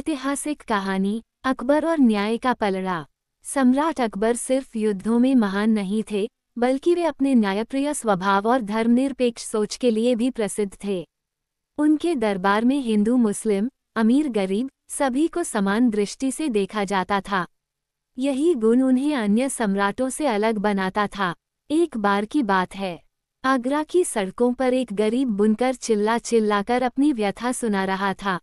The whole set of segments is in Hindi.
ऐतिहासिक कहानी अकबर और न्याय का पलड़ा। सम्राट अकबर सिर्फ युद्धों में महान नहीं थे, बल्कि वे अपने न्यायप्रिय स्वभाव और धर्मनिरपेक्ष सोच के लिए भी प्रसिद्ध थे। उनके दरबार में हिंदू मुस्लिम, अमीर गरीब सभी को समान दृष्टि से देखा जाता था। यही गुण उन्हें अन्य सम्राटों से अलग बनाता था। एक बार की बात है, आगरा की सड़कों पर एक गरीब बुनकर चिल्ला चिल्लाकर अपनी व्यथा सुना रहा था।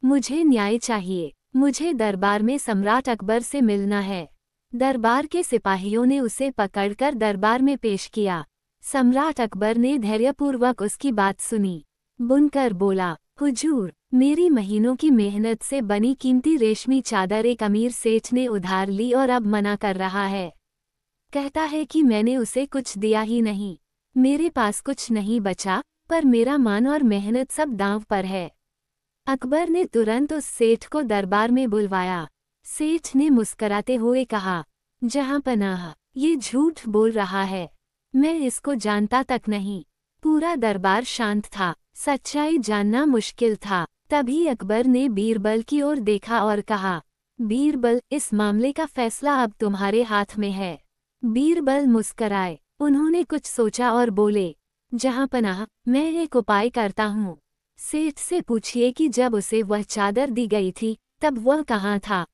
मुझे न्याय चाहिए, मुझे दरबार में सम्राट अकबर से मिलना है। दरबार के सिपाहियों ने उसे पकड़कर दरबार में पेश किया। सम्राट अकबर ने धैर्यपूर्वक उसकी बात सुनी। बुनकर बोला, हुजूर, मेरी महीनों की मेहनत से बनी कीमती रेशमी चादर एक अमीर सेठ ने उधार ली और अब मना कर रहा है। कहता है कि मैंने उसे कुछ दिया ही नहीं। मेरे पास कुछ नहीं बचा, पर मेरा मान और मेहनत सब दांव पर है। अकबर ने तुरंत उस सेठ को दरबार में बुलवाया। सेठ ने मुस्कराते हुए कहा, जहांपनाह, ये झूठ बोल रहा है, मैं इसको जानता तक नहीं। पूरा दरबार शांत था, सच्चाई जानना मुश्किल था। तभी अकबर ने बीरबल की ओर देखा और कहा, बीरबल, इस मामले का फैसला अब तुम्हारे हाथ में है। बीरबल मुस्कराए। उन्होंने कुछ सोचा और बोले, जहांपनाह, मैं एक उपाय करता हूँ। सेठ से पूछिए कि जब उसे वह चादर दी गई थी तब वह कहाँ था।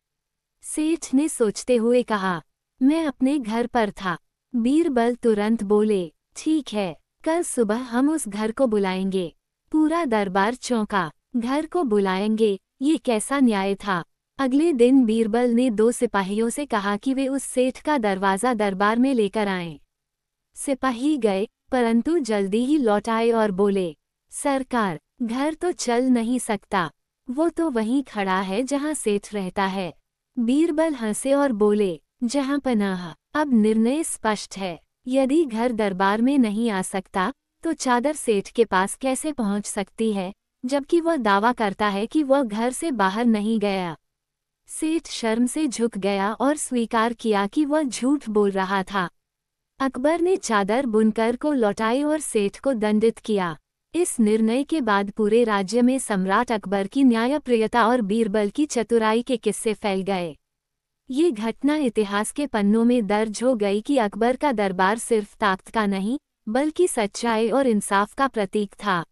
सेठ ने सोचते हुए कहा, मैं अपने घर पर था। बीरबल तुरंत बोले, ठीक है, कल सुबह हम उस घर को बुलाएंगे। पूरा दरबार चौंका। घर को बुलाएंगे, ये कैसा न्याय था। अगले दिन बीरबल ने 2 सिपाहियों से कहा कि वे उस सेठ का दरवाज़ा दरबार में लेकर आएं। सिपाही गए, परंतु जल्दी ही लौट आए और बोले, सरकार, घर तो चल नहीं सकता, वो तो वहीं खड़ा है जहां सेठ रहता है। बीरबल हंसे और बोले, जहांपनाह, अब निर्णय स्पष्ट है। यदि घर दरबार में नहीं आ सकता, तो चादर सेठ के पास कैसे पहुंच सकती है, जबकि वह दावा करता है कि वह घर से बाहर नहीं गया। सेठ शर्म से झुक गया और स्वीकार किया कि वह झूठ बोल रहा था। अकबर ने चादर बुनकर को लौटाई और सेठ को दंडित किया। इस निर्णय के बाद पूरे राज्य में सम्राट अकबर की न्यायप्रियता और बीरबल की चतुराई के किस्से फैल गए। ये घटना इतिहास के पन्नों में दर्ज हो गई कि अकबर का दरबार सिर्फ ताकत का नहीं, बल्कि सच्चाई और इंसाफ का प्रतीक था।